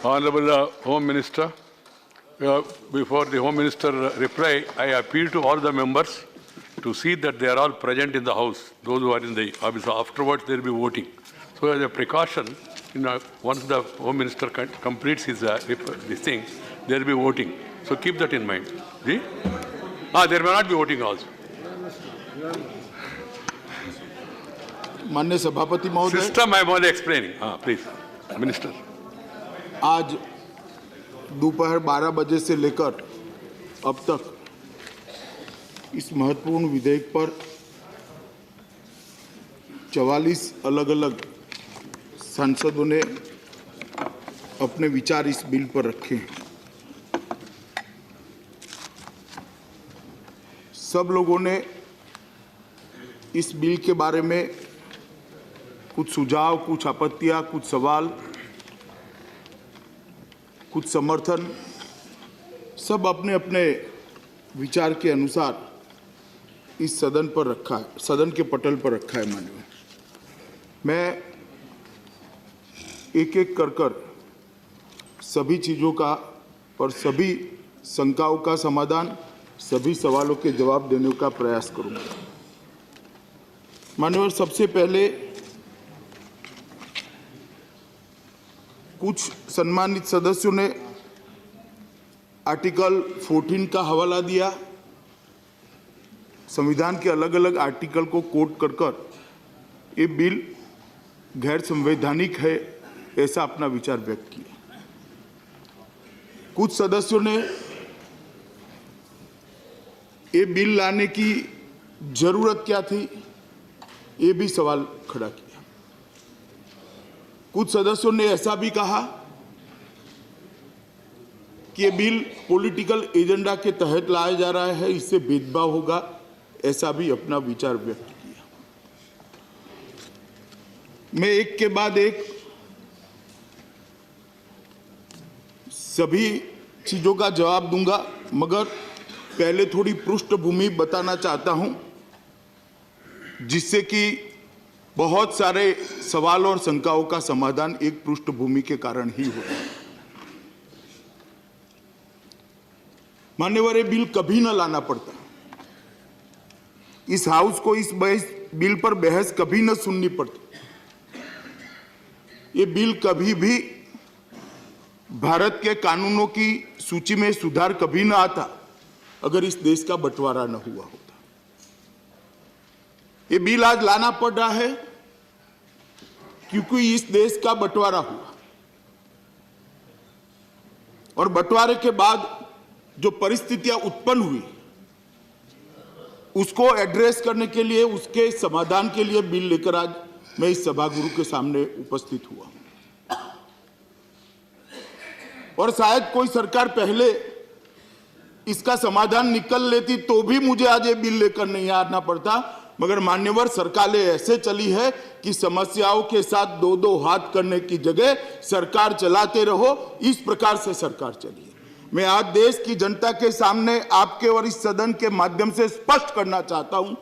Honorable Home Minister, before the Home Minister reply, I appeal to all the members to see that they are all present in the House, those who are in the office. Afterwards, they will be voting. So as a precaution, once the Home Minister completes his this thing, there will be voting. So keep that in mind. See? There may not be voting also. माननीय सभापति महोदय, System I am explaining. Please, Minister. आज दोपहर 12 बजे से लेकर अब तक इस महत्वपूर्ण विधेयक पर 44 अलग-अलग सांसदों ने अपने विचार इस बिल पर रखे हैं। सब लोगों ने इस बिल के बारे में कुछ सुझाव, कुछ आपत्तियां, कुछ सवाल, कुछ समर्थन, सब अपने अपने विचार के अनुसार इस सदन पर रखा है, सदन के पटल पर रखा है। माननीय, मैं एक एक कर सभी चीज़ों का और सभी शंकाओं का समाधान, सभी सवालों के जवाब देने का प्रयास करूंगा। माननीय, सबसे पहले कुछ सम्मानित सदस्यों ने आर्टिकल 14 का हवाला दिया, संविधान के अलग अलग आर्टिकल को कोट कर ये बिल गैर संवैधानिक है, ऐसा अपना विचार व्यक्त किया। कुछ सदस्यों ने ये बिल लाने की जरूरत क्या थी, ये भी सवाल खड़ा किया। कुछ सदस्यों ने ऐसा भी कहा कि ये बिल पॉलिटिकल एजेंडा के तहत लाया जा रहा है, इससे भेदभाव होगा, ऐसा भी अपना विचार व्यक्त किया। मैं एक के बाद एक सभी चीजों का जवाब दूंगा, मगर पहले थोड़ी पृष्ठभूमि बताना चाहता हूं, जिससे कि बहुत सारे सवालों और शंकाओं का समाधान एक पृष्ठभूमि के कारण ही होता है। मान्यवर, ये बिल कभी न लाना पड़ता, इस हाउस को इस बिल पर बहस कभी न सुननी पड़ती, ये बिल कभी भी भारत के कानूनों की सूची में सुधार कभी न आता अगर इस देश का बंटवारा न हुआ होता। ये बिल आज लाना पड़ रहा है क्योंकि इस देश का बंटवारा हुआ और बंटवारे के बाद जो परिस्थितियां उत्पन्न हुई उसको एड्रेस करने के लिए, उसके समाधान के लिए बिल लेकर आज मैं इस सभागृह के सामने उपस्थित हुआ हूं। और शायद कोई सरकार पहले इसका समाधान निकल लेती तो भी मुझे आज ये बिल लेकर नहीं आना पड़ता, मगर मान्यवर सरकारें ऐसे चली है कि समस्याओं के साथ दो दो हाथ करने की जगह सरकार चलाते रहो, इस प्रकार से सरकार चली है। मैं आज देश की जनता के सामने आपके और इस सदन के माध्यम से स्पष्ट करना चाहता हूं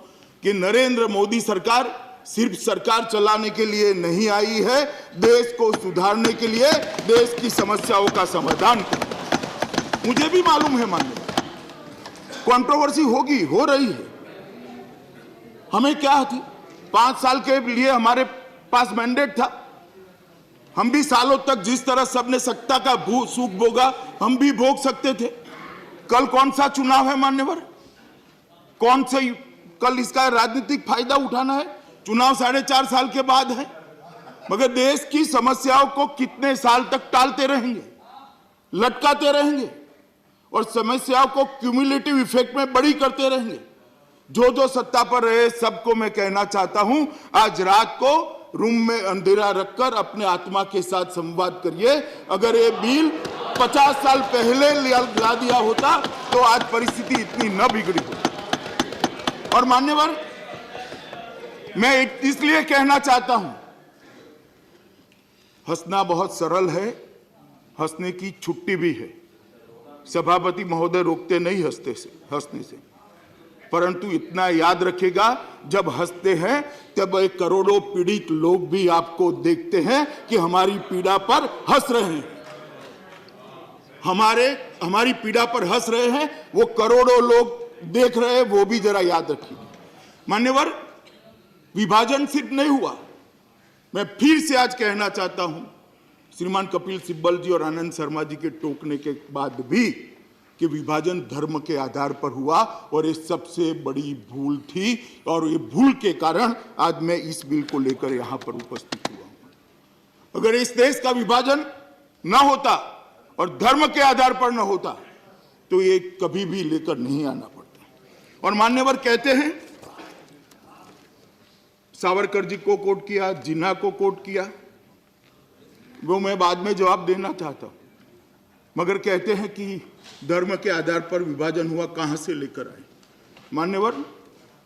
कि नरेंद्र मोदी सरकार सिर्फ सरकार चलाने के लिए नहीं आई है, देश को सुधारने के लिए, देश की समस्याओं का समाधान करने। मुझे भी मालूम है मान्यवर, कंट्रोवर्सी होगी, हो रही है। हमें क्या थी, 5 साल के लिए हमारे पास मैंडेट था, हम भी सालों तक जिस तरह सबने सत्ता का सुख भोगा हम भी भोग सकते थे। कल कौन सा चुनाव है मान्यवर, कौन से कल इसका राजनीतिक फायदा उठाना है? चुनाव 4.5 साल के बाद है, मगर देश की समस्याओं को कितने साल तक टालते रहेंगे, लटकाते रहेंगे और समस्याओं को क्यूमुलेटिव इफेक्ट में बड़ी करते रहेंगे। जो सत्ता पर रहे सबको मैं कहना चाहता हूं, आज रात को रूम में अंधेरा रखकर अपने आत्मा के साथ संवाद करिए। अगर ये बिल 50 साल पहले ला दिया होता तो आज परिस्थिति इतनी न बिगड़ी होती। और मान्यवर, मैं इसलिए कहना चाहता हूं, हंसना बहुत सरल है, हंसने की छुट्टी भी है। सभापति महोदय रोकते नहीं हंसने से, परंतु इतना याद रखिएगा, जब हंसते हैं तब एक करोड़ों पीड़ित लोग भी आपको देखते हैं कि हमारी पीड़ा पर हंस रहे हैं। हमारी पीड़ा पर हंस रहे हैं, वो करोड़ों लोग देख रहे हैं, वो भी जरा याद रखिए। मान्यवर, विभाजन सिर्फ नहीं हुआ, मैं फिर से आज कहना चाहता हूं, श्रीमान कपिल सिब्बल जी और आनंद शर्मा जी के टोकने के बाद भी, कि विभाजन धर्म के आधार पर हुआ और ये सबसे बड़ी भूल थी, और ये भूल के कारण आज मैं इस बिल को लेकर यहां पर उपस्थित हुआ हूं। अगर इस देश का विभाजन ना होता और धर्म के आधार पर ना होता तो ये कभी भी लेकर नहीं आना पड़ता। और मान्यवर कहते हैं, सावरकर जी को कोट किया, जिन्ना को कोट किया, वो मैं बाद में जवाब देना चाहता हूं, मगर कहते हैं कि धर्म के आधार पर विभाजन हुआ, कहां से लेकर आए। मान्यवर,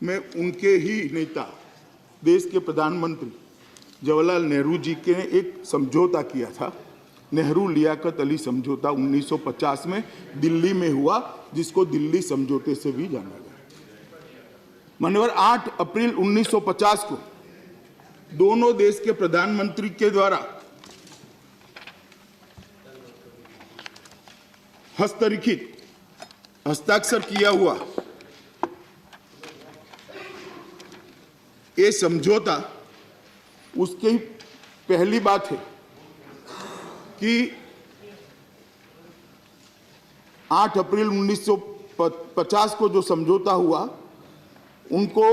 मैं उनके ही नेता, देश के प्रधानमंत्री जवाहरलाल नेहरू जी के एक समझौता किया था, नेहरू लियाकत अली समझौता 1950 में दिल्ली में हुआ, जिसको दिल्ली समझौते से भी जाना गया। मान्यवर, 8 अप्रैल 1950 को दोनों देश के प्रधानमंत्री के द्वारा हस्ताक्षर किया हुआ ये समझौता, उसकी पहली बात है कि 8 अप्रैल 1950 को जो समझौता हुआ, उनको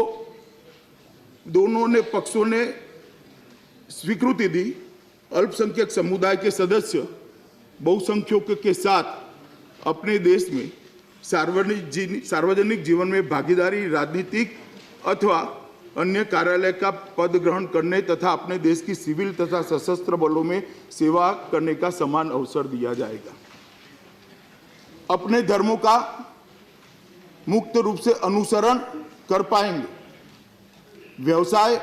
दोनों ने पक्षों ने स्वीकृति दी। अल्पसंख्यक समुदाय के सदस्य बहुसंख्यकों के साथ अपने देश में सार्वजनिक जीवन में भागीदारी, राजनीतिक अथवा अन्य कार्यालय का पद ग्रहण करने तथा अपने देश की सिविल तथा सशस्त्र बलों में सेवा करने का समान अवसर दिया जाएगा। अपने धर्मों का मुक्त रूप से अनुसरण कर पाएंगे। व्यवसाय,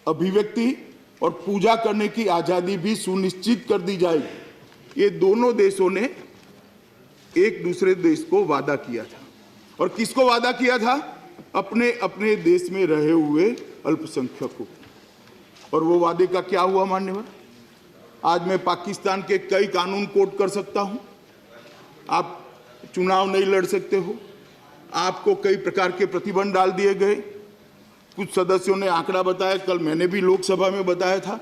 अभिव्यक्ति और पूजा करने की आजादी भी सुनिश्चित कर दी जाएगी। ये दोनों देशों ने एक दूसरे देश को वादा किया था। और किसको वादा किया था? अपने अपने देश में रहे हुए अल्पसंख्यकों। और वो वादे का क्या हुआ मान्यवर? आज मैं पाकिस्तान के कई कानून कोट कर सकता हूं। आप चुनाव नहीं लड़ सकते हो, आपको कई प्रकार के प्रतिबंध डाल दिए गए। कुछ सदस्यों ने आंकड़ा बताया, कल मैंने भी लोकसभा में बताया था,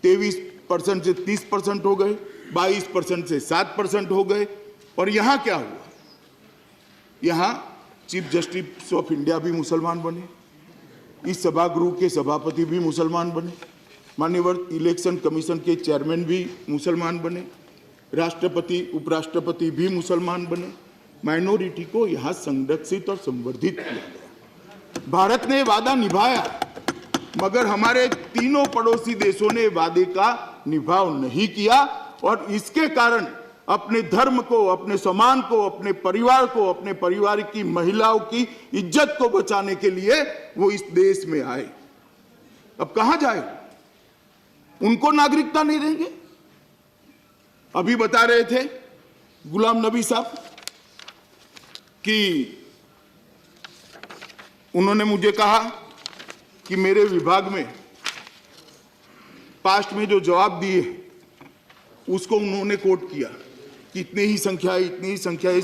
23% से 30% हो गए, 22% से 7% हो गए। और यहाँ क्या हुआ? यहाँ चीफ जस्टिस ऑफ इंडिया भी मुसलमान बने, इस सभागृह के सभापति भी मुसलमान बने, माननीय इलेक्शन कमीशन के चेयरमैन भी मुसलमान बने, राष्ट्रपति उपराष्ट्रपति भी मुसलमान बने। माइनॉरिटी को यहाँ संरक्षित और संवर्धित किया गया। भारत ने वादा निभाया, मगर हमारे तीनों पड़ोसी देशों ने वादे का निभाव नहीं किया। और इसके कारण अपने धर्म को, अपने सम्मान को, अपने परिवार को, अपने परिवार की महिलाओं की इज्जत को बचाने के लिए वो इस देश में आए। अब कहां जाए? उनको नागरिकता नहीं देंगे। अभी बता रहे थे गुलाम नबी साहब कि उन्होंने मुझे कहा कि मेरे विभाग में पास्ट में जो जवाब दिए उसको उन्होंने कोट किया कि इतनी ही संख्या है, इतनी ही संख्या है,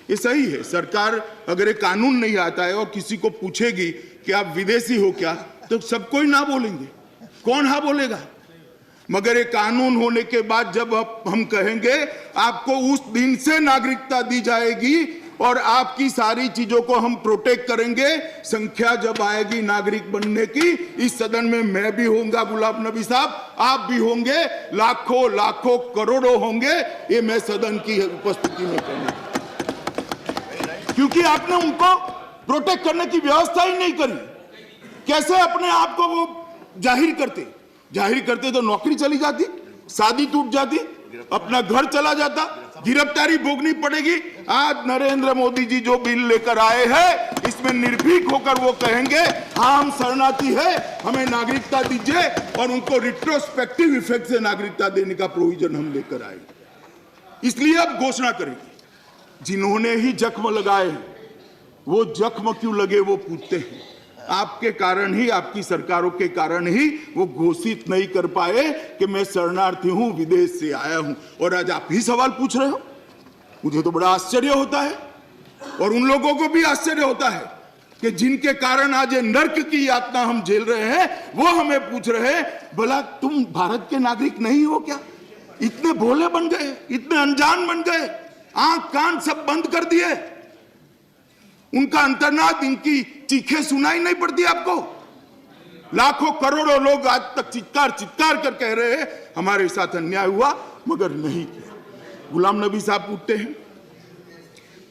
ये सही है। सरकार अगर एक कानून नहीं आता है और किसी को पूछेगी कि आप विदेशी हो क्या, तो सब कोई ना बोलेंगे, कौन हाँ बोलेगा? मगर एक कानून होने के बाद जब हम कहेंगे आपको उस दिन से नागरिकता दी जाएगी और आपकी सारी चीजों को हम प्रोटेक्ट करेंगे। संख्या जब आएगी नागरिक बनने की, इस सदन में मैं भी होऊंगा, गुलाम नबी साहब आप भी होंगे, लाखों लाखों करोड़ों होंगे, ये मैं सदन की उपस्थिति में कहूंगा। क्योंकि आपने उनको प्रोटेक्ट करने की व्यवस्था ही नहीं करी। कैसे अपने आप को वो जाहिर करते तो नौकरी चली जाती, शादी टूट जाती, अपना घर चला जाता, गिरफ्तारी भोगनी पड़ेगी। आज नरेंद्र मोदी जी जो बिल लेकर आए हैं, इसमें निर्भीक होकर वो कहेंगे हाँ हम शरणार्थी है, हमें नागरिकता दीजिए, और उनको रिट्रोस्पेक्टिव इफेक्ट से नागरिकता देने का प्रोविजन हम लेकर आए। इसलिए अब घोषणा करेंगे। जिन्होंने ही जख्म लगाए हैं, वो जख्म क्यों लगे वो पूछते हैं। आपके कारण ही, आपकी सरकारों के कारण ही वो घोषित नहीं कर पाए कि मैं शरणार्थी हूं, विदेश से आया हूं। और आज आप ही सवाल पूछ रहे हो। मुझे तो बड़ा आश्चर्य होता है और उन लोगों को भी आश्चर्य होता है कि जिनके कारण आज ये नर्क की यातना हम झेल रहे हैं, वो हमें पूछ रहे हैं भला तुम भारत के नागरिक नहीं हो क्या? इतने भोले बन गए, इतने अनजान बन गए, आंख कान सब बंद कर दिए, उनका अंतर्नाद, इनकी चीखें सुनाई नहीं पड़ती आपको? लाखों करोड़ों लोग आज तक चित्कार चित्कार कर कह रहे हैं हमारे साथ अन्याय हुआ, मगर नहीं किया। गुलाम नबी साहब पूछते हैं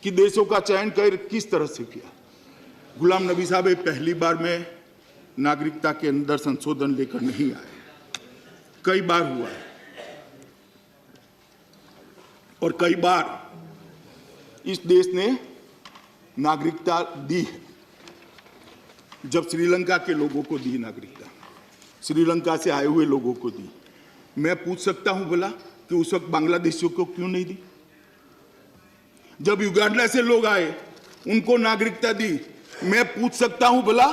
कि देशों का चयन किस तरह से किया। गुलाम नबी साहब पहली बार में नागरिकता के अंदर संशोधन लेकर नहीं आए, कई बार हुआ है और कई बार इस देश ने नागरिकता दी है। जब श्रीलंका के लोगों को दी नागरिकता, श्रीलंका से आए हुए लोगों को दी, मैं पूछ सकता हूं भला कि उस वक्त बांग्लादेशियों को क्यों नहीं दी? जब युगांडा से लोग आए उनको नागरिकता दी, मैं पूछ सकता हूं भला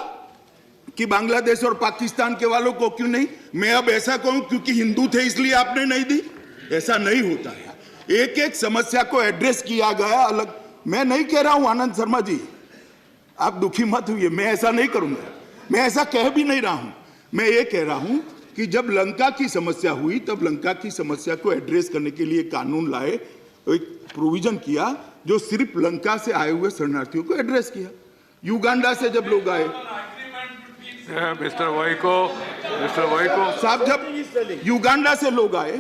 कि बांग्लादेश और पाकिस्तान के वालों को क्यों नहीं? मैं अब ऐसा कहूं क्योंकि हिंदू थे इसलिए आपने नहीं दी? ऐसा नहीं होता है। एक एक समस्या को एड्रेस किया गया अलग। मैं नहीं कह रहा हूं आनंद शर्मा जी, आप दुखी मत हुइए, मैं ऐसा नहीं करूंगा, मैं ऐसा कह भी नहीं रहा हूं। मैं ये कह रहा हूं कि जब लंका की समस्या हुई तब लंका की समस्या को एड्रेस करने के लिए कानून लाए, एक प्रोविजन किया जो सिर्फ लंका से आए हुए शरणार्थियों को एड्रेस किया। युगांडा से जब लोग आए, मिस्टर वाइको साहब, जब युगांडा से लोग आए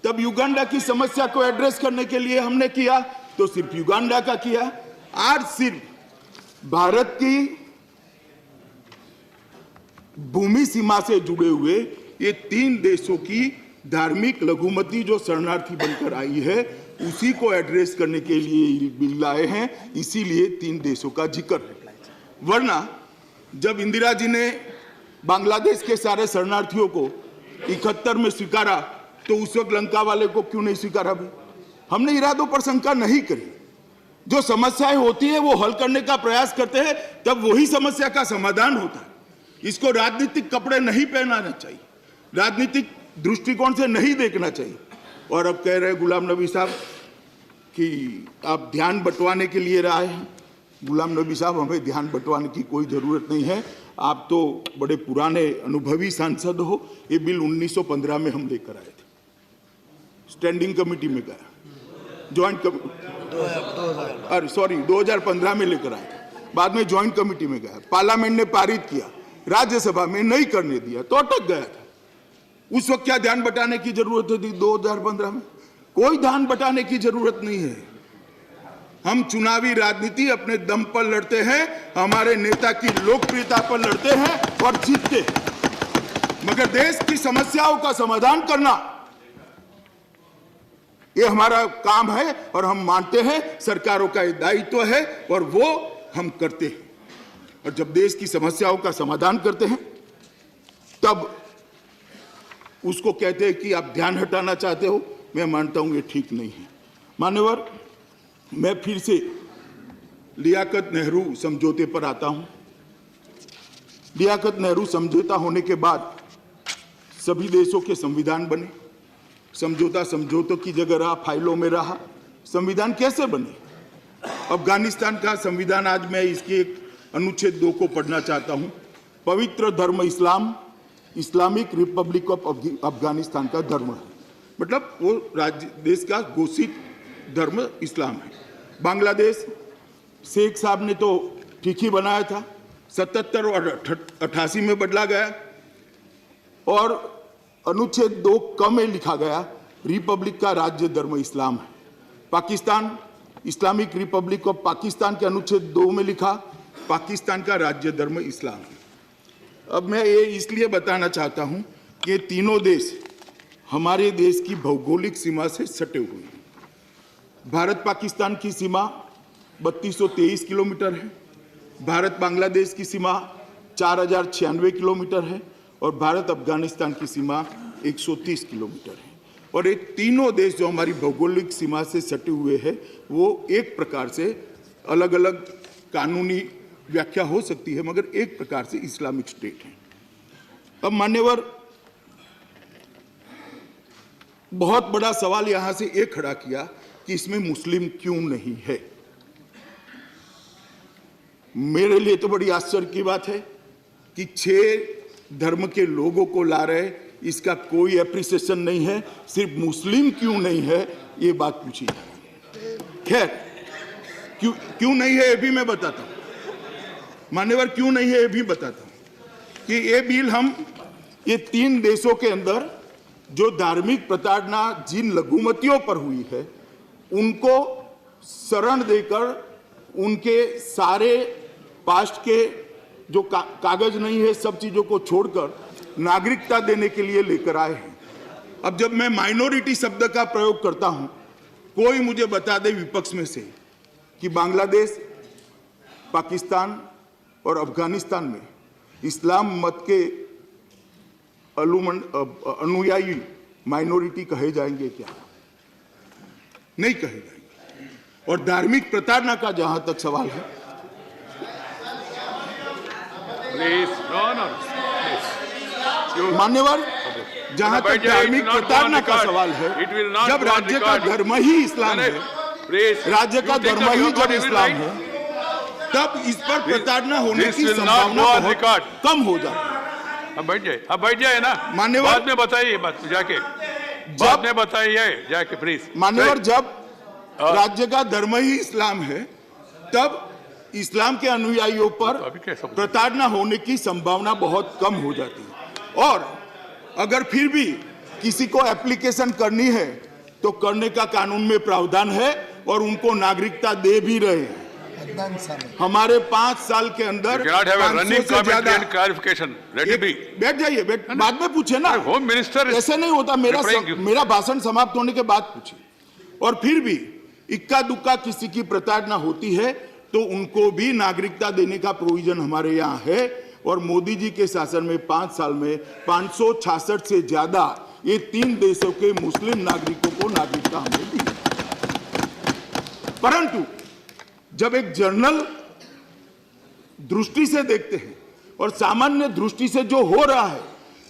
तब युगांडा की समस्या को एड्रेस करने के लिए हमने किया तो सिर्फ युगांडा का किया। आज सिर्फ भारत की भूमि सीमा से जुड़े हुए ये 3 देशों की धार्मिक लघुमती जो शरणार्थी बनकर आई है उसी को एड्रेस करने के लिए बिल लाए हैं, इसीलिए 3 देशों का जिक्र है। वरना जब इंदिरा जी ने बांग्लादेश के सारे शरणार्थियों को 71 में स्वीकारा तो उस वक्त लंका वाले को क्यों नहीं स्वीकारा भाई? हमने इरादों पर शंका नहीं करी। जो समस्याएं होती है वो हल करने का प्रयास करते हैं, तब वही समस्या का समाधान होता है। इसको राजनीतिक कपड़े नहीं पहनाना चाहिए, राजनीतिक दृष्टिकोण से नहीं देखना चाहिए। और अब कह रहे गुलाम नबी साहब कि आप ध्यान बंटवाने के लिए आए हैं। गुलाम नबी साहब, हमें ध्यान बंटवाने की कोई ज़रूरत नहीं है। आप तो बड़े पुराने अनुभवी सांसद हो। ये बिल 1915 में हम लेकर आए थे, स्टैंडिंग कमेटी में गया, ज्वाइंट कमेटी, 2015 में लेकर आए, बाद में ज्वाइंट कमेटी में गया, पार्लियामेंट ने पारित किया, राज्यसभा में नहीं करने दिया तो अटक गया था। उस वक्त क्या ध्यान बटाने की जरूरत थी? 2015 में कोई ध्यान बटाने की जरूरत नहीं है। हम चुनावी राजनीति अपने दम पर लड़ते हैं, हमारे नेता की लोकप्रियता पर लड़ते हैं और जीतते हैं, मगर देश की समस्याओं का समाधान करना ये हमारा काम है और हम मानते हैं सरकारों का ये दायित्व है और वो हम करते हैं। और जब देश की समस्याओं का समाधान करते हैं तब उसको कहते हैं कि आप ध्यान हटाना चाहते हो। मैं मानता हूं ये ठीक नहीं है। मान्यवर, मैं फिर से लियाकत नेहरू समझौते पर आता हूं। लियाकत नेहरू समझौता होने के बाद सभी देशों के संविधान बने। समझौता समझौतों की जगह रहा, फाइलों में रहा। संविधान कैसे बने? अफगानिस्तान का संविधान, आज मैं इसके एक अनुच्छेद 2 को पढ़ना चाहता हूं। पवित्र धर्म इस्लाम, इस्लामिक रिपब्लिक ऑफ अफगानिस्तान का धर्म है, मतलब वो राज्य देश का घोषित धर्म इस्लाम है। बांग्लादेश, शेख साहब ने तो ठीक ही बनाया था, 77 और 88 में बदला गया और अनुच्छेद 2 क में लिखा गया रिपब्लिक का राज्य धर्म इस्लाम है। Pakistan, Islamic Republic of Pakistan के अनुच्छेद 2 में लिखा पाकिस्तान का राज्य धर्म इस्लाम है। अब मैं ये इसलिए बताना चाहता हूं कि तीनों देश हमारे देश की भौगोलिक सीमा से सटे हुए हैं। भारत पाकिस्तान की सीमा 3223 किलोमीटर है, भारत बांग्लादेश की सीमा 4096 किलोमीटर है और भारत अफगानिस्तान की सीमा 130 किलोमीटर है। और ये तीनों देश जो हमारी भौगोलिक सीमा से सटे हुए हैं वो एक प्रकार से अलग अलग कानूनी व्याख्या हो सकती है, मगर एक प्रकार से इस्लामिक स्टेट है। अब मान्यवर, बहुत बड़ा सवाल यहां से एक खड़ा किया कि इसमें मुस्लिम क्यों नहीं है। मेरे लिए तो बड़ी आश्चर्य की बात है कि 6 धर्म के लोगों को ला रहे, इसका कोई एप्रिसिएशन नहीं है। सिर्फ मुस्लिम क्यों नहीं है ये बात पूछी जा रही है। खैर, क्यों नहीं है ये भी मैं बताता हूं, मान्यवर, क्यों नहीं है ये भी बताता हूं कि ये बिल हम ये 3 देशों के अंदर जो धार्मिक प्रताड़ना जिन लघुमतियों पर हुई है उनको शरण देकर उनके सारे पास्ट के जो कागज नहीं है सब चीजों को छोड़कर नागरिकता देने के लिए लेकर आए हैं। अब जब मैं माइनॉरिटी शब्द का प्रयोग करता हूं, कोई मुझे बता दे विपक्ष में से कि बांग्लादेश, पाकिस्तान और अफगानिस्तान में इस्लाम मत के अनुयायी माइनॉरिटी कहे जाएंगे क्या? नहीं कहे जाएंगे। और धार्मिक प्रताड़ना का जहां तक सवाल है, मान्यवर, जहां तक धार्मिक प्रताड़ना का सवाल है, जब राज्य का धर्म ही इस्लाम है, राज्य का धर्म ही जब इस्लाम है, तब इस पर प्रताड़ना होने की संभावना बहुत कम हो जाती है। अब बैठ जाए ना, मान्यवर, बाद में बताइए, बात जाके बाद में बताइए जाके प्लीज। मान्यवर, जब राज्य का धर्म ही इस्लाम है तब इस्लाम के अनुयायियों पर प्रताड़ना होने की संभावना बहुत कम हो जाती है। और अगर फिर भी किसी को एप्लीकेशन करनी है तो करने का कानून में प्रावधान है और उनको नागरिकता दे भी रहे हैं। हमारे 5 साल के अंदर बैठ जाइए, बाद में पूछे ना, होम मिनिस्टर ऐसे नहीं होता। मेरा भाषण समाप्त होने के बाद पूछिए। और फिर भी इक्का दुक्का किसी की प्रताड़ना होती है तो उनको भी नागरिकता देने का प्रोविजन हमारे यहाँ है। और मोदी जी के शासन में 5 साल में 566 से ज्यादा ये 3 देशों के मुस्लिम नागरिकों को नागरिकता हमने दी। परंतु जब एक जर्नल दृष्टि से देखते हैं और सामान्य दृष्टि से जो हो रहा है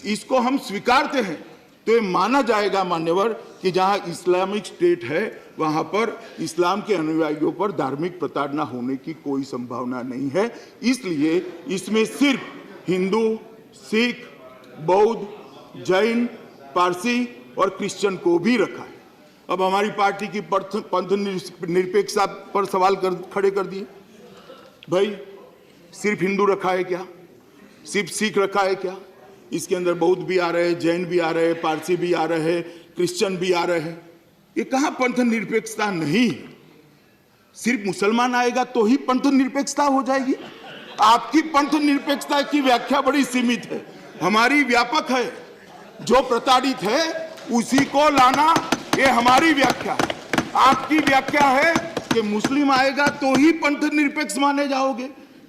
इसको हम स्वीकारते हैं तो ये माना जाएगा, मान्यवर, कि जहां इस्लामिक स्टेट है वहां पर इस्लाम के अनुयायियों पर धार्मिक प्रताड़ना होने की कोई संभावना नहीं है। इसलिए इसमें सिर्फ हिंदू, सिख, बौद्ध, जैन, पारसी और क्रिश्चियन को भी रखा है। अब हमारी पार्टी की पंथ निरपेक्षता पर सवाल खड़े कर दिए। भाई, सिर्फ हिंदू रखा है क्या? सिर्फ सिख रखा है क्या? इसके अंदर बौद्ध भी आ रहे हैं, जैन भी आ रहे हैं, पारसी भी आ रहे हैं, क्रिश्चियन भी आ रहे हैं। ये कहां पंथ निरपेक्षता नहीं है? सिर्फ मुसलमान आएगा तो ही पंथ निरपेक्षता हो जाएगी? आपकी पंथ निरपेक्षता की व्याख्या बड़ी सीमित है, हमारी व्यापक है। जो प्रताड़ित है उसी को लाना, ये हमारी व्याख्या है। आपकी व्याख्या है कि मुस्लिम आएगा तो ही पंथ निरपेक्ष माने जाओगे,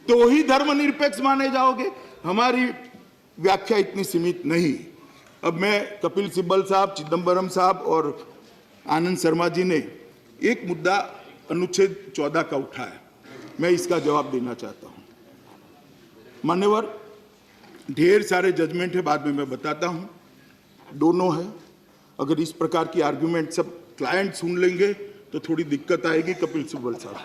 तो ही धर्म निरपेक्ष माने जाओगे। हमारी व्याख्या इतनी सीमित नहीं। अब मैं कपिल सिब्बल साहब, चिदम्बरम साहब और आनंद शर्मा जी ने एक मुद्दा अनुच्छेद 14 का उठाया, मैं इसका जवाब देना चाहता हूं। मान्यवर, ढेर सारे जजमेंट है, बाद में मैं बताता हूं, दोनों है। अगर इस प्रकार की आर्गुमेंट सब क्लाइंट सुन लेंगे तो थोड़ी दिक्कत आएगी। कपिल सिब्बल साहब,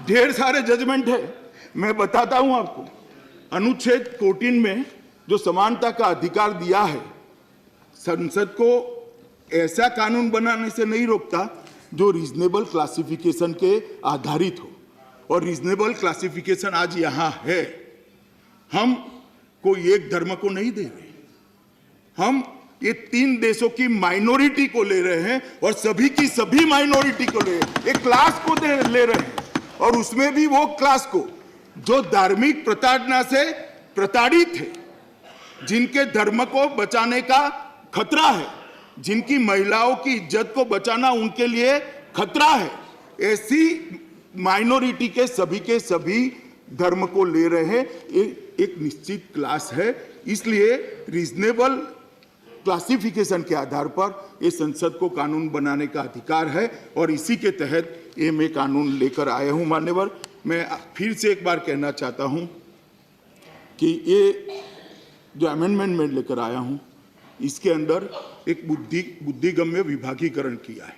ढेर सारे जजमेंट है, मैं बताता हूं आपको। अनुच्छेद 14 में जो समानता का अधिकार दिया है, संसद को ऐसा कानून बनाने से नहीं रोकता जो रीजनेबल क्लासिफिकेशन के आधारित हो। और रीजनेबल क्लासिफिकेशन आज यहां है। हम कोई एक धर्म को नहीं दे रहे, हम ये 3 देशों की माइनॉरिटी को ले रहे हैं और सभी की सभी माइनॉरिटी को ले रहे हैं, एक क्लास को ले रहे हैं। और उसमें भी वो क्लास को जो धार्मिक प्रताड़ना से प्रताड़ित है, जिनके धर्म को बचाने का खतरा है, जिनकी महिलाओं की इज्जत को बचाना उनके लिए खतरा है, ऐसी माइनॉरिटी के सभी धर्म को ले रहे हैं। एक निश्चित क्लास है, इसलिए रीजनेबल क्लासिफिकेशन के आधार पर ये संसद को कानून बनाने का अधिकार है और इसी के तहत ये मैं कानून लेकर आया हूं। मान्यवर, मैं फिर से एक बार कहना चाहता हूं कि ये जो अमेंडमेंट में लेकर आया हूं इसके अंदर एक बुद्धिगम्य विभागीकरण किया है।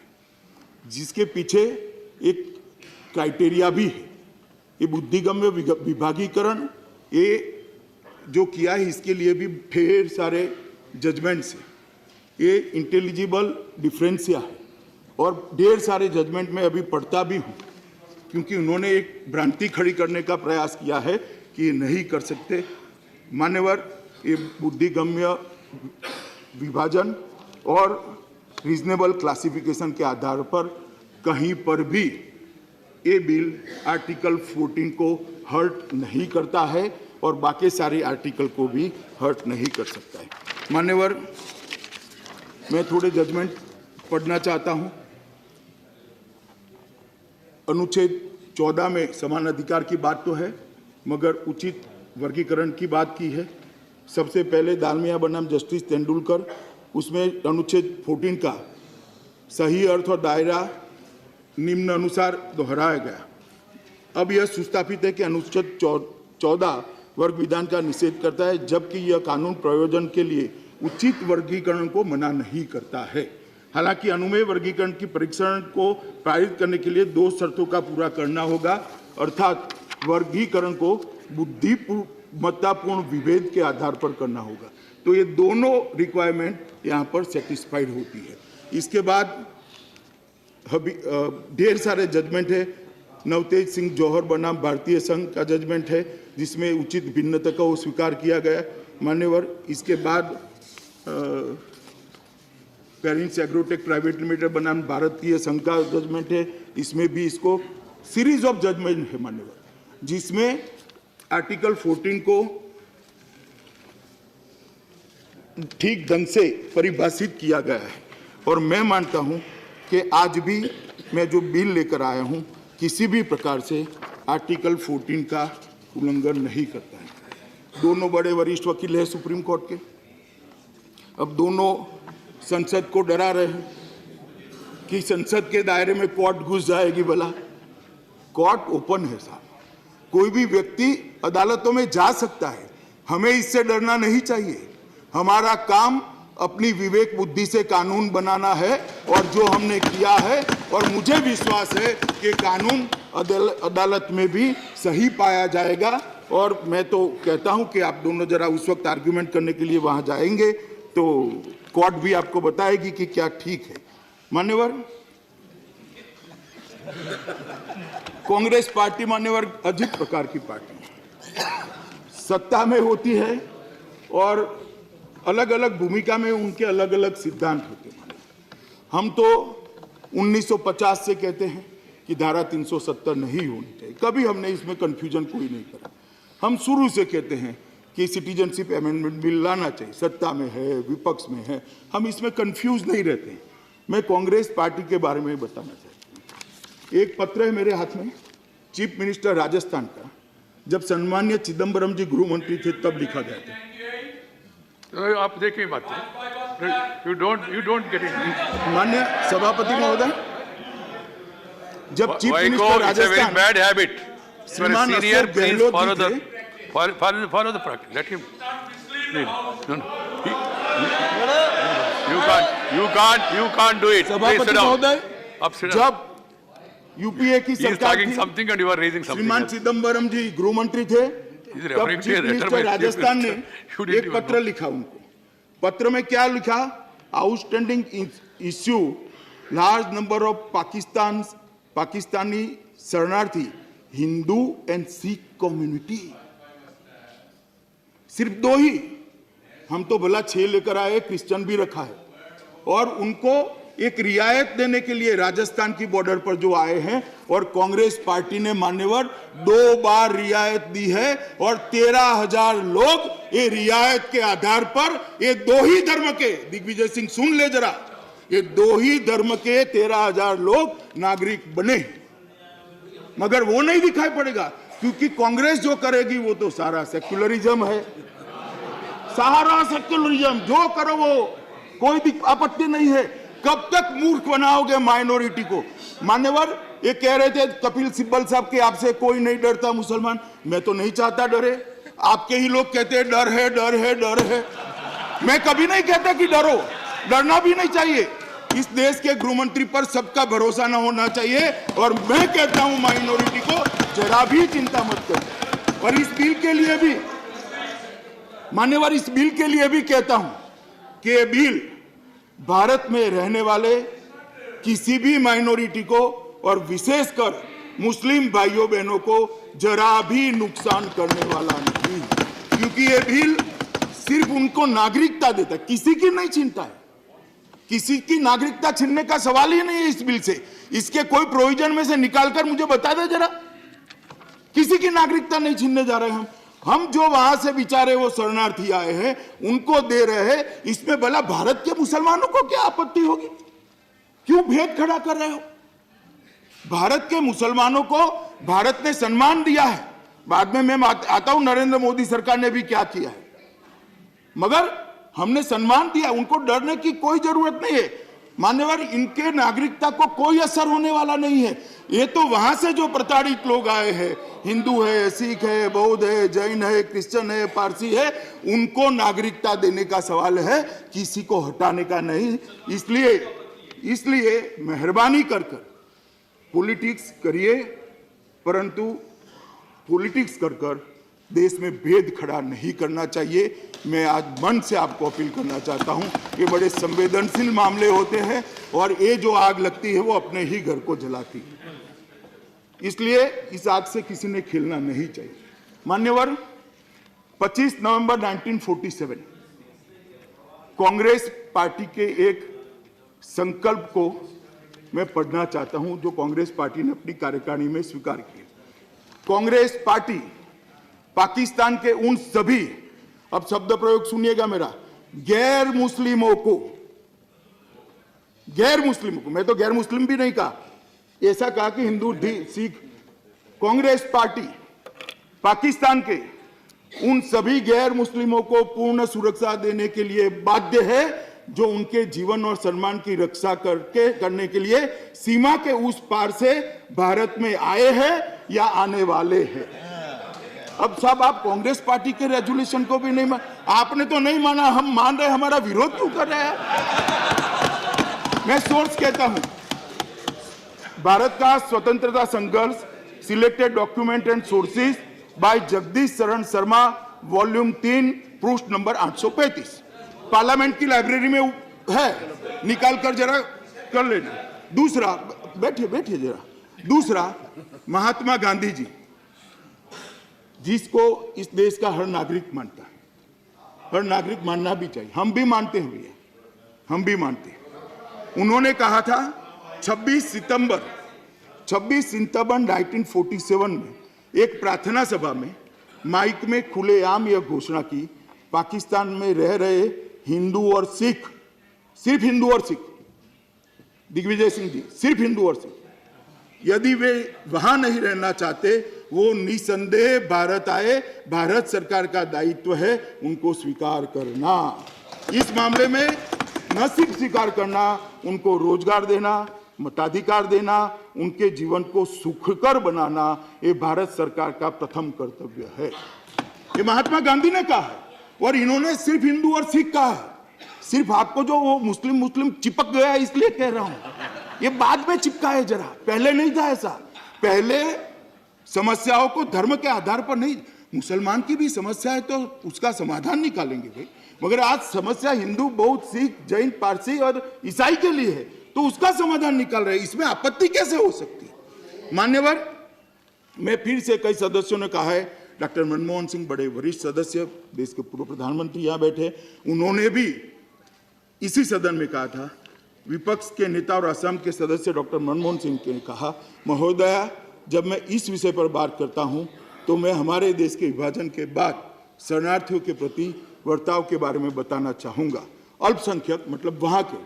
जिसके पीछे एक क्राइटेरिया भी है। ये बुद्धिगम्य विभागीकरण ये जो किया है इसके लिए भी ढेर सारे जजमेंट्स हैं। ये इंटेलिजिबल डिफरेंसिया है और ढेर सारे जजमेंट में अभी पढ़ता भी हूँ, क्योंकि उन्होंने एक भ्रांति खड़ी करने का प्रयास किया है कि ये नहीं कर सकते। मान्यवर, ये बुद्धिगम्य विभाजन और रीजनेबल क्लासिफिकेशन के आधार पर कहीं पर भी ये बिल आर्टिकल 14 को हर्ट नहीं करता है और बाकी सारे आर्टिकल को भी हर्ट नहीं कर सकता है। मान्यवर, मैं थोड़े जजमेंट पढ़ना चाहता हूं। अनुच्छेद 14 में समान अधिकार की बात तो है, मगर उचित वर्गीकरण की बात की है। सबसे पहले दालमिया बनाम जस्टिस तेंदुलकर, उसमें अनुच्छेद 14 का सही अर्थ और दायरा निम्न अनुसार दोहराया गया। अब यह सुस्थापित है कि अनुच्छेद 14 वर्ग विधान का निषेध करता है, जबकि यह कानून प्रयोजन के लिए उचित वर्गीकरण को मना नहीं करता है। हालांकि अनुमेय वर्गीकरण की परीक्षण को पारित करने के लिए 2 शर्तों का पूरा करना होगा, अर्थात वर्गीकरण को बुद्धिमत्तापूर्ण विभेद के आधार पर करना होगा। तो ये दोनों रिक्वायरमेंट यहाँ पर सेटिस्फाइड होती है। इसके बाद ढेर सारे जजमेंट है। नवतेज सिंह जौहर बनाम भारतीय संघ का जजमेंट है, जिसमें उचित भिन्नता को स्वीकार किया गया। मान्यवर, इसके बाद पेरिंस एग्रोटेक प्राइवेट लिमिटेड बनाम भारतीय संघ का जजमेंट है। इसमें भी इसको सीरीज ऑफ जजमेंट है मान्यवर, जिसमें आर्टिकल 14 को ठीक ढंग से परिभाषित किया गया है। और मैं मानता हूं कि आज भी मैं जो बिल लेकर आया हूं किसी भी प्रकार से आर्टिकल 14 का उल्लंघन नहीं करता है। दोनों बड़े वरिष्ठ वकील हैं सुप्रीम कोर्ट के, अब दोनों संसद को डरा रहे हैं कि संसद के दायरे में कोर्ट घुस जाएगी। भला कोर्ट ओपन है साहब, कोई भी व्यक्ति अदालतों में जा सकता है, हमें इससे डरना नहीं चाहिए। हमारा काम अपनी विवेक बुद्धि से कानून बनाना है और जो हमने किया है, और मुझे विश्वास है कि कानून अदालत में भी सही पाया जाएगा। और मैं तो कहता हूं कि आप दोनों जरा उस वक्त आर्ग्यूमेंट करने के लिए वहां जाएंगे तो कोर्ट भी आपको बताएगी कि क्या ठीक है। मान्यवर, कांग्रेस पार्टी मान्यवर अजीब प्रकार की पार्टी है, सत्ता में होती है और अलग अलग भूमिका में उनके अलग अलग सिद्धांत होते हैं। हम तो 1950 से कहते हैं कि धारा 370 नहीं होनी चाहिए, कभी हमने इसमें कंफ्यूजन कोई नहीं करा। हम शुरू से कहते हैं कि सिटीजनशिप अमेंडमेंट बिल लाना चाहिए, सत्ता में है विपक्ष में है, हम इसमें कंफ्यूज नहीं रहते हैं। मैं कांग्रेस पार्टी के बारे में बताना चाहता हूँ। एक पत्र है मेरे हाथ में, चीफ मिनिस्टर राजस्थान का, जब सम्मान्य चिदम्बरम जी गृह मंत्री थे तब लिखा गया था। आप देखिए बात, यू डोंट गेट इट। मान्य सभापति महोदय, जब chief minister Rajasthan bad habit, श्रीमान सीनियर, प्लीज गहलोत जी थे, follow the practice. Let him. Please. No, no. You can't do it. Please सभापति sit down. महोदय, Up, sit down. जब यूपीए की He is सरकार talking थी, something and you are raising something. श्रीमान else. Chidambaram जी गृह मंत्री थे, He is तब referring to chief a letter minister by Chief Rajasthan ने Minister. You didn't एक even पत्र know. लिखा उनको। पत्र में क्या लिखा? Outstanding issue, large number of Pakistani शरणार्थी, हिंदू एंड सिख कम्युनिटी। सिर्फ 2 ही, हम तो भला 6 लेकर आए, क्रिश्चियन भी रखा है। और उनको एक रियायत देने के लिए राजस्थान की बॉर्डर पर जो आए हैं, और कांग्रेस पार्टी ने मान्यवर 2 बार रियायत दी है और 13,000 लोग ये रियायत के आधार पर, ये 2 ही धर्म के, दिग्विजय सिंह सुन ले जरा, ये 2 ही धर्म के 13,000 लोग नागरिक बने। मगर वो नहीं दिखाई पड़ेगा, क्योंकि कांग्रेस जो करेगी वो तो सारा सेक्युलरिज्म है, सारा सेक्युलरिज्म, जो करो वो कोई आपत्ति नहीं है। कब तक मूर्ख बनाओगे माइनॉरिटी को? मान्यवर, ये कह रहे थे कपिल सिब्बल साहब कि आपसे कोई नहीं डरता मुसलमान। मैं तो नहीं चाहता डरे, आपके ही लोग कहते हैं डर है डर है डर है। मैं कभी नहीं कहता कि डरो, डरना भी नहीं चाहिए, इस देश के गृह मंत्री पर सबका भरोसा न होना चाहिए। और मैं कहता हूं माइनॉरिटी को जरा भी चिंता मत करो। और इस बिल के लिए भी मान्यवर, इस बिल के लिए भी कहता हूं कि ये बिल भारत में रहने वाले किसी भी माइनॉरिटी को और विशेषकर मुस्लिम भाइयों बहनों को जरा भी नुकसान करने वाला नहीं, क्योंकि ये बिल सिर्फ उनको नागरिकता देता है, किसी की नहीं छीनता है। किसी की नागरिकता छीनने का सवाल ही नहीं है इस बिल से। इसके कोई प्रोविजन में से निकालकर मुझे बता दे जरा। किसी की नागरिकता नहीं छीनने जा रहे हम जो वहां से बेचारे वो शरणार्थी आए हैं उनको दे रहे हैं। इसमें भला भारत के मुसलमानों को क्या आपत्ति होगी? क्यों भेद खड़ा कर रहे हो? भारत के मुसलमानों को भारत ने सम्मान दिया है। बाद में मैं आता हूं नरेंद्र मोदी सरकार ने भी क्या किया है, मगर हमने सम्मान दिया, उनको डरने की कोई जरूरत नहीं है। मान्यवर, इनके नागरिकता को कोई असर होने वाला नहीं है। ये तो वहां से जो प्रताड़ित लोग आए हैं, हिंदू है, सिख है, बौद्ध है, जैन है, क्रिश्चियन है, पारसी है, उनको नागरिकता देने का सवाल है, किसी को हटाने का नहीं। इसलिए मेहरबानी कर पॉलिटिक्स करिए, परंतु पॉलिटिक्स कर देश में भेद खड़ा नहीं करना चाहिए। मैं आज मन से आपको अपील करना चाहता हूं, ये बड़े संवेदनशील मामले होते हैं और ये जो आग लगती है वो अपने ही घर को जलाती है, इसलिए इस आग से किसी ने खेलना नहीं चाहिए। मान्यवर, 25 नवंबर 1947 कांग्रेस पार्टी के एक संकल्प को मैं पढ़ना चाहता हूं जो कांग्रेस पार्टी ने अपनी कार्यकारिणी में स्वीकार किया। कांग्रेस पार्टी पाकिस्तान के उन सभी, अब शब्द प्रयोग सुनिएगा मेरा, गैर मुस्लिमों को, मैं तो गैर मुस्लिम भी नहीं कहा, ऐसा कहा कि हिंदू, सिख, कांग्रेस पार्टी पाकिस्तान के उन सभी गैर मुस्लिमों को पूर्ण सुरक्षा देने के लिए बाध्य है जो उनके जीवन और सम्मान की रक्षा करने के लिए सीमा के उस पार से भारत में आए हैं या आने वाले हैं। अब साहब, आप कांग्रेस पार्टी के रेजोल्यूशन को भी नहीं आपने तो नहीं माना, हम मान रहे, हमारा विरोध क्यों कर रहे हैं? मैं सोर्स कहता हूं, भारत का स्वतंत्रता संघर्ष, selected document and sources by Jagdish Sharan Sharma, volume 3, पृष्ठ नंबर 835, पार्लियामेंट की लाइब्रेरी में है, निकाल कर जरा कर लेना। दूसरा, बैठिए जरा। दूसरा, महात्मा गांधी जी, जिसको इस देश का हर नागरिक मानता है, हर नागरिक मानना भी चाहिए, हम भी मानते हैं, हम भी मानते हैं। उन्होंने कहा था 26 सितंबर 1947 में एक प्रार्थना सभा में माइक में खुलेआम यह घोषणा की, पाकिस्तान में रह रहे हिंदू और सिख, सिर्फ हिंदू और सिख, दिग्विजय सिंह जी, सिर्फ हिंदू और सिख, यदि वे वहां नहीं रहना चाहते, वो निसंदेह भारत आए, भारत सरकार का दायित्व है उनको स्वीकार करना। इस मामले में न सिर्फ स्वीकार करना, उनको रोजगार देना, मताधिकार देना, उनके जीवन को सुखकर बनाना, ये भारत सरकार का प्रथम कर्तव्य है। ये महात्मा गांधी ने कहा है और इन्होंने सिर्फ हिंदू और सिख कहा है। सिर्फ आपको जो वो मुस्लिम चिपक गया है इसलिए कह रहा हूं, ये बाद में चिपका है, जरा पहले नहीं था ऐसा। पहले समस्याओं को धर्म के आधार पर नहीं, मुसलमान की भी समस्या है तो उसका समाधान निकालेंगे भाई, मगर आज समस्या हिंदू, बौद्ध, सिख, जैन, पारसी और ईसाई के लिए है तो उसका समाधान निकाल रहे हैं, इसमें आपत्ति कैसे हो सकती है? मान्यवर, मैं फिर से, कई सदस्यों ने कहा है, डॉक्टर मनमोहन सिंह बड़े वरिष्ठ सदस्य, देश के पूर्व प्रधानमंत्री यहां बैठे, उन्होंने भी इसी सदन में कहा था, विपक्ष के नेता और असम के सदस्य डॉक्टर मनमोहन सिंह ने कहा, महोदया, जब मैं इस विषय पर बात करता हूं तो मैं हमारे देश के विभाजन के बाद शरणार्थियों के प्रति बर्ताव के बारे में बताना चाहूंगा। अल्पसंख्यक, मतलब वहां के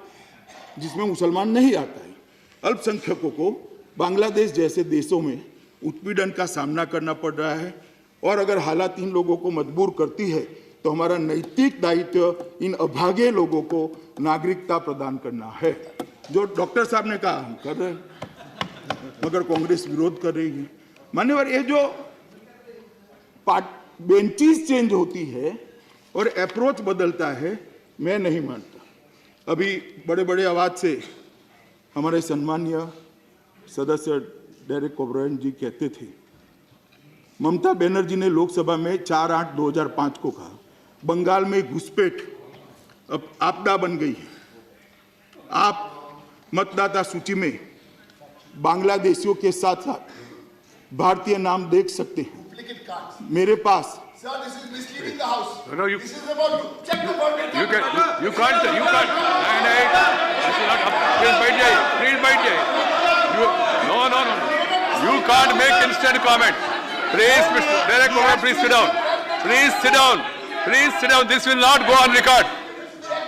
जिसमें मुसलमान नहीं आता है, अल्पसंख्यकों को बांग्लादेश जैसे देशों में उत्पीड़न का सामना करना पड़ रहा है और अगर हालात इन लोगों को मजबूर करती है तो हमारा नैतिक दायित्व इन अभागे लोगों को नागरिकता प्रदान करना है। जो डॉक्टर साहब ने कहा हम कर रहे हैं, मगर कांग्रेस विरोध कर रही है। मान्यवर, ये जो बेंचेस चेंज होती है और अप्रोच बदलता है, मैं नहीं मानता। अभी बड़े बड़े आवाज से हमारे सम्मानीय सदस्य डेरेक ओब्रायन जी कहते थे, ममता बनर्जी ने लोकसभा में 4/8/2005 को कहा, बंगाल में घुसपैठ अब आपदा बन गई है। आप मतदाता सूची में बांग्लादेशियों के साथ साथ भारतीय नाम देख सकते हैं। मेरे पास Sir, this is misleading the house. No, you- This is about to check the permit. You can't. This is not up. Please bite jai. Please bite jai. No. You can't make instant comment. Please, Mr. Derek Obrey, please sit down. Please sit down. Please sit down. This will not go on record.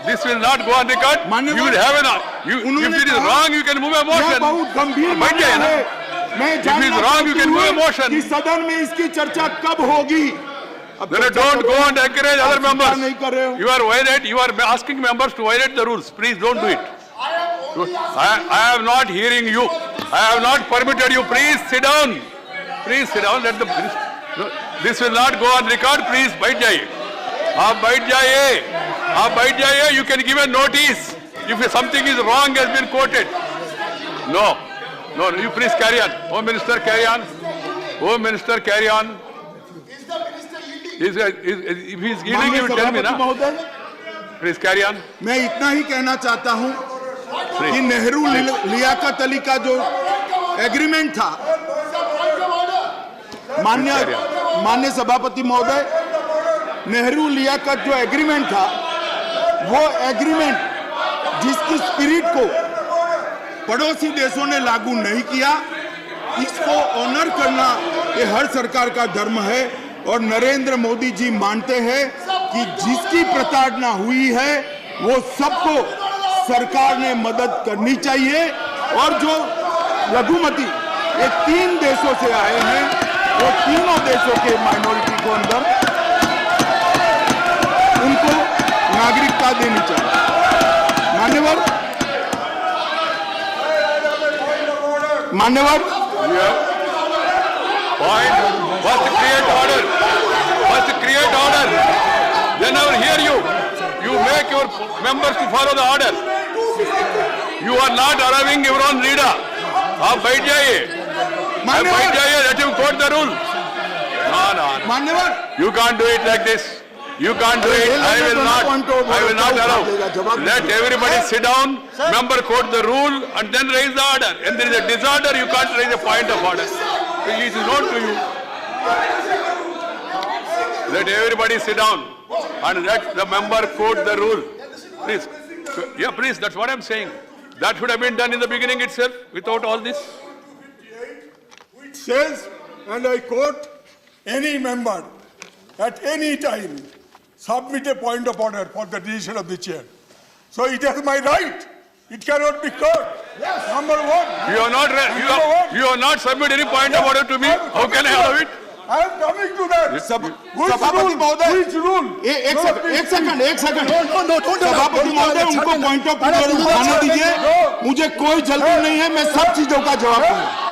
This will not go on record. मान्यवर, You will have an. If it is wrong, you can move a यह motion. बहुत गंभीर बच मामला जाए ना। है। मैं If it जानना is wrong, you चाहती can move a हूँ motion. कि सदन में इसकी चर्चा कब होगी। अब Then चर्चा don't करो। go and encourage other आप स्वीकार members. नहीं कर रहे हो। You are asking members to violate the rules. Please don't do it. I am only asking. I am not hearing you. I have not permitted you. Please sit down. Please sit down. Let the. No, this will not go on record. Please बैठ जाइए. आप बैठ जाइए. आप बैठ जाइए. You can give a notice if something is wrong has been quoted. No. You please carry on. Home Minister, carry on. Home Minister, carry on. Is the minister yielding? If he is giving, माननीय you tell me सभापति ना. महोदय, Please carry on. मैं इतना ही कहना चाहता हूं कि नेहरू लियाकत अली का जो एग्रीमेंट था, माननीय सभापति महोदय, नेहरू लियाकत जो एग्रीमेंट था, वो एग्रीमेंट जिसकी स्पिरिट को पड़ोसी देशों ने लागू नहीं किया, इसको ऑनर करना ये हर सरकार का धर्म है। और नरेंद्र मोदी जी मानते हैं कि जिसकी प्रताड़ना हुई है वो सबको सरकार ने मदद करनी चाहिए। और जो लघुमती ये 3 देशों से आए हैं, वो तीनों देशों के माइनॉरिटी को अंदर उनको नागरिकता देनी चाहिए। मान्यवर Point. First create order. Then I will hear you. You make your members to follow the order. You are not allowing your own leader. आप बैठ जाइए. आप बैठ जाइए. Let him quote the rule. No. मान्यवर, You can't do it like this. You can't do it. I will not allow. Let everybody sit down. Member quote the rule and then raise the order. And there is a disorder. You can't raise a point of order. It is not to you. Let everybody sit down and let the member quote the rule. Please. Yeah, please. That's what I'm saying. That should have been done in the beginning itself without all this. Which says, and I quote, any member at any time submit a point of order for the decision of the chair. So it is my right. It cannot be curbed. Yes. Number one. You have not submitted any point of order to me. How can I allow it? I am coming to that. सभापति महोदय, Which rule? एक second. सभापति महोदय, उनको point of order उठाने दीजिए। मुझे कोई जल्दी नहीं है, मैं सब चीजों का जवाब दूंगा।